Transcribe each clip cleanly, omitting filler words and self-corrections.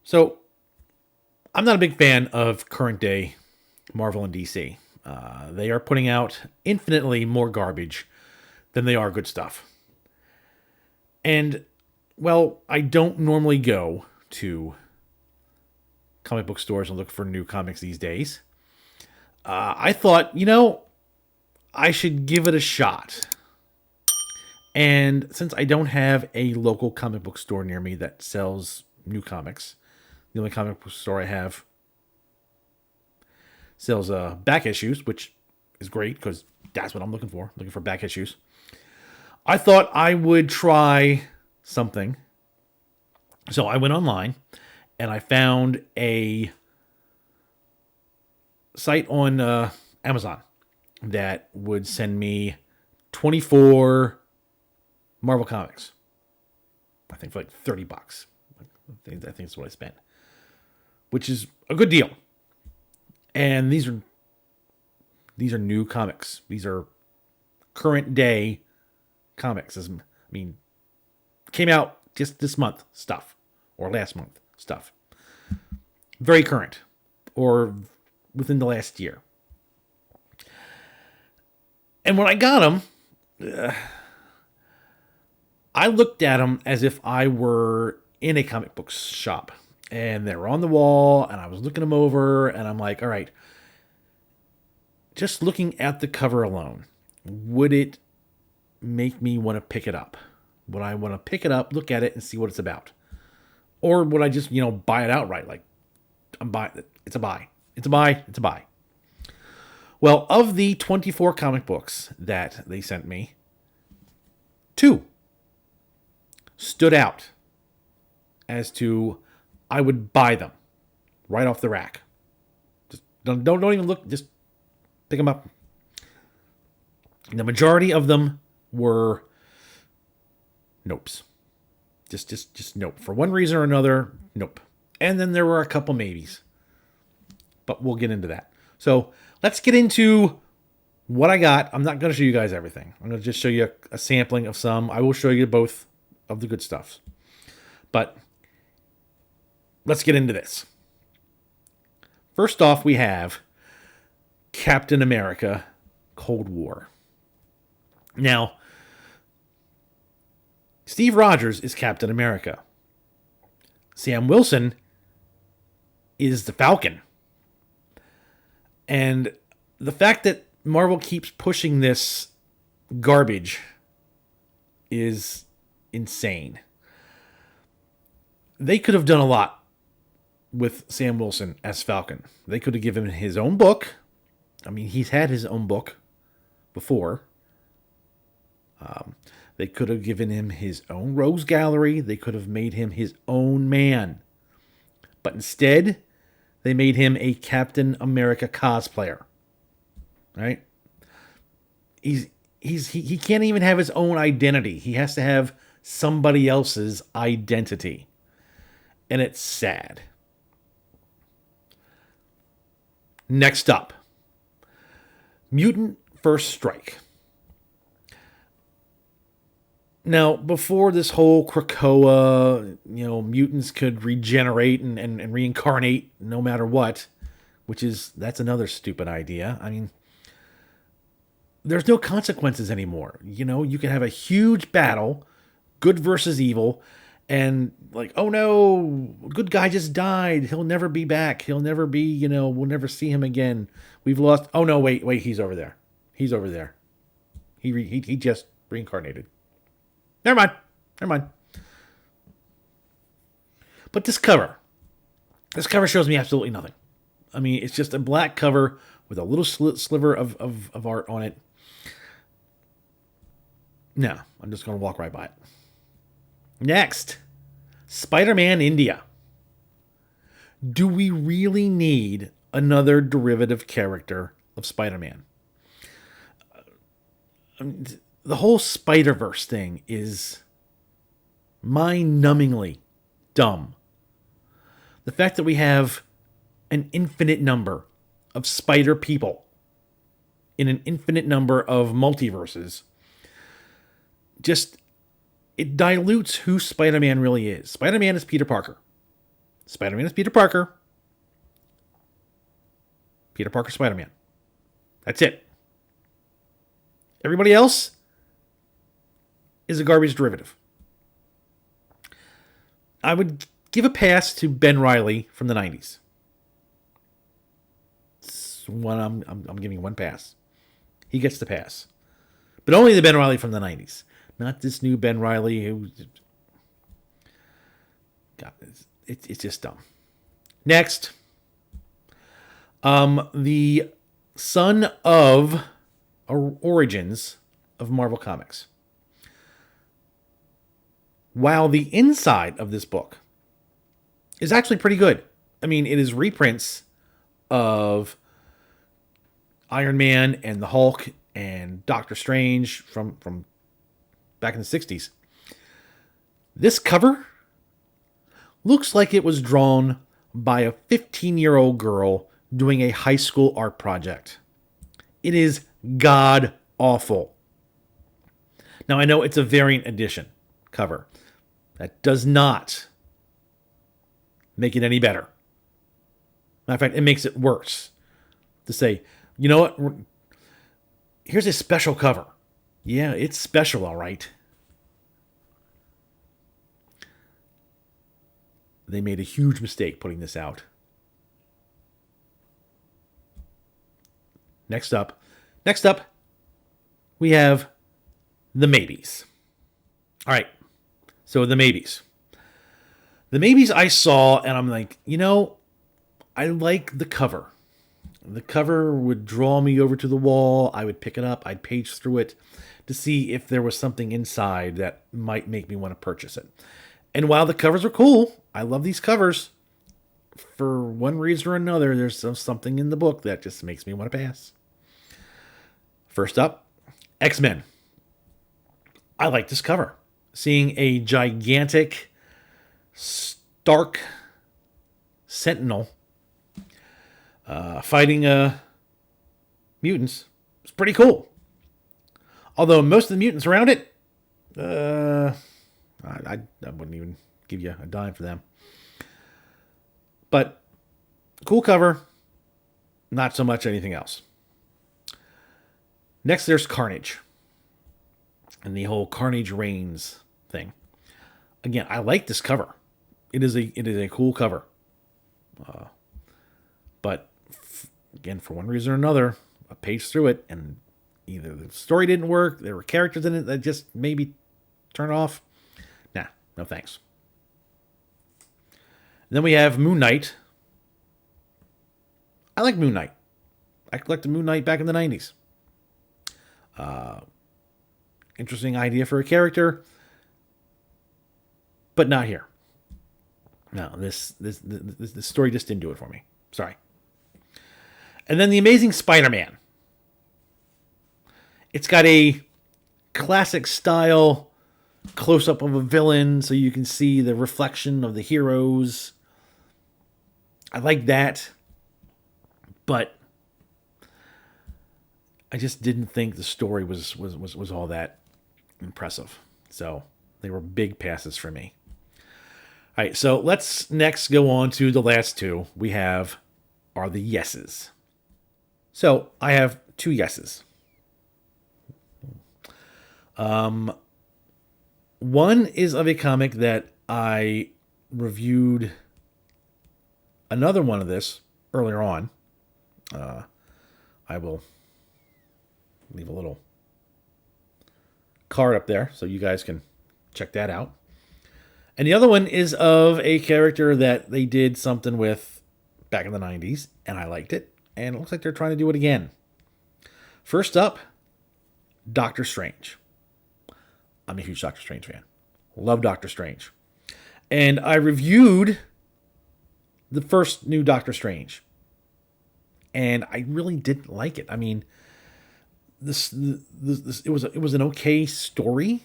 So I'm not a big fan of current day Marvel and DC. They are putting out infinitely more garbage than they are good stuff. And, well, I don't normally go to comic book stores and look for new comics these days. I thought, I should give it a shot. And since I don't have a local comic book store near me that sells new comics, the only comic book store I have sells back issues, which is great because that's what I'm looking for back issues. I thought I would try something. So I went online and I found a site on Amazon that would send me 24 Marvel comics. I think for like $30. I think that's what I spent, which is a good deal. And these are new comics. These are current day comics. Came out just this month stuff or last month stuff. Very current or within the last year. And when I got them, I looked at them as if I were in a comic book shop. And they were on the wall, and I was looking them over, and I'm like, all right, just looking at the cover alone, would it make me want to pick it up? Would I want to pick it up, look at it, and see what it's about? Or would I just, buy it outright? Like, I'm buying it. It's a buy. It's a buy. It's a buy. Well, of the 24 comic books that they sent me, 2 stood out as to I would buy them right off the rack. Just don't even look. Just pick them up. The majority of them were nopes. Just nope. For one reason or another, nope. And then there were a couple maybes. But we'll get into that. So let's get into what I got. I'm not going to show you guys everything. I'm going to just show you a sampling of some. I will show you both of the good stuffs. But let's get into this. First off, we have Captain America Cold War. Now, Steve Rogers is Captain America. Sam Wilson is the Falcon. And the fact that Marvel keeps pushing this garbage is insane. They could have done a lot with Sam Wilson as Falcon. They could have given him his own book. I mean, he's had his own book before. They could have given him his own Rose Gallery. They could have made him his own man. But instead, they made him a Captain America cosplayer. Right? He can't even have his own identity. He has to have somebody else's identity. And it's sad. Next up, Mutant First Strike. Now, before this whole Krakoa, mutants could regenerate and reincarnate no matter what, that's another stupid idea. I mean, there's no consequences anymore. You can have a huge battle, good versus evil, and like, oh no, good guy just died. He'll never be back. He'll never be, we'll never see him again. We've lost. Oh no, wait, he's over there. He's over there. He just reincarnated. Never mind. But this cover shows me absolutely nothing. I mean, it's just a black cover with a little sliver of art on it. No, I'm just going to walk right by it. Next, Spider-Man India. Do we really need another derivative character of Spider-Man? The whole Spider-Verse thing is mind-numbingly dumb. The fact that we have an infinite number of spider people in an infinite number of multiverses, it dilutes who Spider-Man really is. Spider-Man is Peter Parker. Spider-Man is Peter Parker. Peter Parker, Spider-Man. That's it. Everybody else is a garbage derivative. I would give a pass to Ben Reilly from the 90s. I'm giving one pass. He gets the pass. But only the Ben Reilly from the 90s. Not this new Ben Reilly who... God, it's just dumb. Next. The son of origins of Marvel Comics. While the inside of this book is actually pretty good. I mean, it is reprints of Iron Man and the Hulk and Doctor Strange from back in the 60s. This cover looks like it was drawn by a 15-year-old girl doing a high school art project. It is god awful. Now, I know it's a variant edition cover. That does not make it any better. Matter of fact, it makes it worse. To say, you know what? Here's a special cover. Yeah, it's special, all right. They made a huge mistake putting this out. Next up, we have the maybes. All right, so the maybes. The maybes I saw, and I'm like, you know, I like the cover. The cover would draw me over to the wall. I would pick it up. I'd page through it to see if there was something inside that might make me want to purchase it. And while the covers are cool, I love these covers. For one reason or another, there's something in the book that just makes me want to pass. First up, X-Men. I like this cover. Seeing a gigantic, stark Sentinel fighting mutants. It's pretty cool. Although most of the mutants around it, I wouldn't even give you a dime for them. But cool cover, not so much anything else. Next, there's Carnage and the whole Carnage Reigns thing. Again, I like this cover. It is a cool cover. But again, for one reason or another, I paged through it and either the story didn't work, there were characters in it that just maybe turn off. Nah, no thanks. And then we have Moon Knight. I like Moon Knight. I collected Moon Knight back in the 90s. Interesting idea for a character, but not here. No, this story just didn't do it for me. Sorry. And then the Amazing Spider-Man. It's got a classic style close-up of a villain so you can see the reflection of the heroes. I like that. But I just didn't think the story was all that impressive. So they were big passes for me. All right, so let's next go on to the last two we have are the yeses. So I have two yeses. One is of a comic that I reviewed another one of this earlier on. I will leave a little card up there so you guys can check that out. And the other one is of a character that they did something with back in the 90s, and I liked it, and it looks like they're trying to do it again. First up, Doctor Strange. I'm a huge Doctor Strange fan. Love Doctor Strange. And I reviewed the first new Doctor Strange, and I really didn't like it. I mean, this it was an okay story,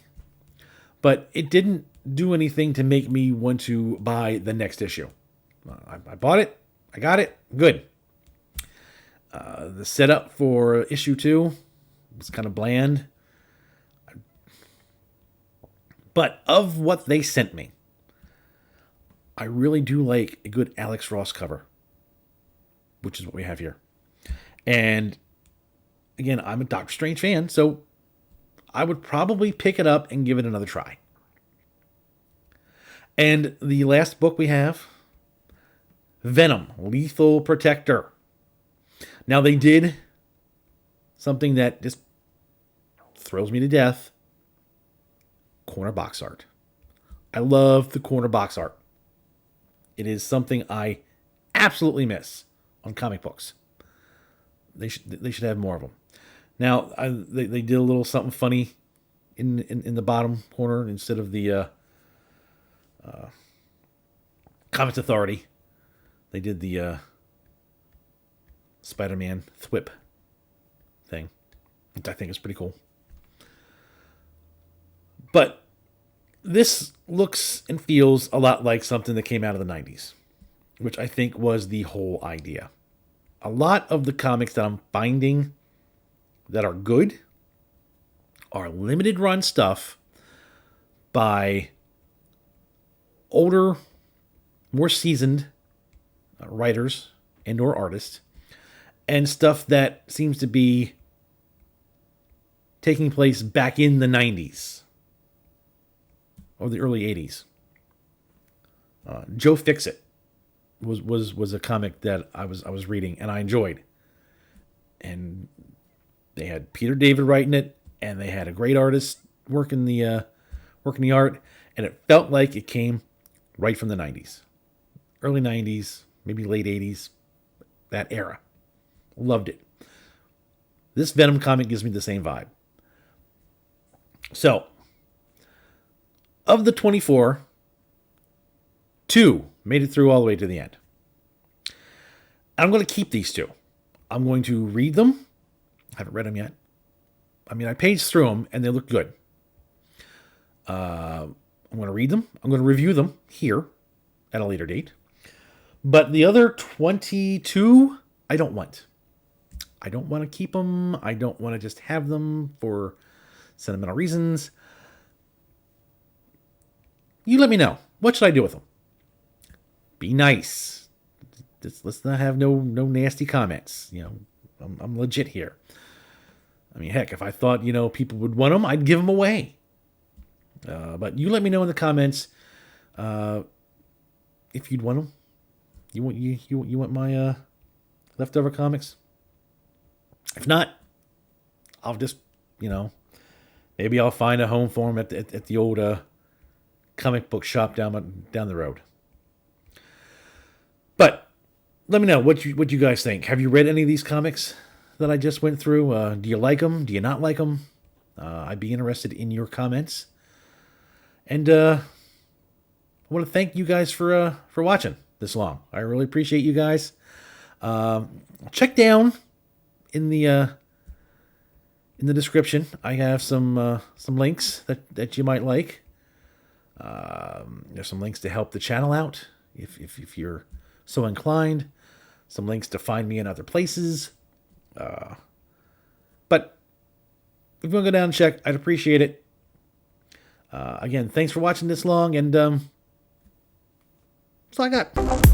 but it didn't do anything to make me want to buy the next issue. I bought it. I got it. Good. The setup for issue 2 was kind of bland. But of what they sent me, I really do like a good Alex Ross cover, which is what we have here. And again, I'm a Doctor Strange fan, so I would probably pick it up and give it another try. And the last book we have, Venom, Lethal Protector. Now, they did something that just thrills me to death. Corner box art. I love the corner box art. It is something I absolutely miss on comic books. They should have more of them. Now, they did a little something funny in the bottom corner instead of the Comics Authority. They did the Spider-Man Thwip thing, which I think is pretty cool. But this looks and feels a lot like something that came out of the 90s, which I think was the whole idea. A lot of the comics that I'm finding that are good are limited run stuff by older, more seasoned writers and or artists, and stuff that seems to be taking place back in the 90s or the early 80s. Joe Fixit was a comic that I was reading and I enjoyed. And they had Peter David writing it, and they had a great artist working the art, and it felt like it came right from the 90s. Early 90s, maybe late 80s, that era. Loved it. This Venom comic gives me the same vibe. So, of the 24, 2 made it through all the way to the end. I'm going to keep these 2. I'm going to read them. I haven't read them yet. I mean, I paged through them, and they look good. I'm going to read them. I'm going to review them here at a later date. But the other 22, I don't want. I don't want to keep them. I don't want to just have them for sentimental reasons. You let me know. What should I do with them? Be nice. Let's not have no nasty comments. You know, I'm legit here. I mean, heck, if I thought, people would want them, I'd give them away. But you let me know in the comments if you'd want them. You want my leftover comics? If not, I'll just, maybe I'll find a home for them at the old comic book shop down the road. But let me know what you guys think. Have you read any of these comics that I just went through? Do you like them? Do you not like them? I'd be interested in your comments. And I want to thank you guys for watching this long. I really appreciate you guys. Check down in the description. I have some links that you might like. There's some links to help the channel out if you're so inclined. Some links to find me in other places. But if you want to go down and check, I'd appreciate it. Again, thanks for watching this long, and that's all I got.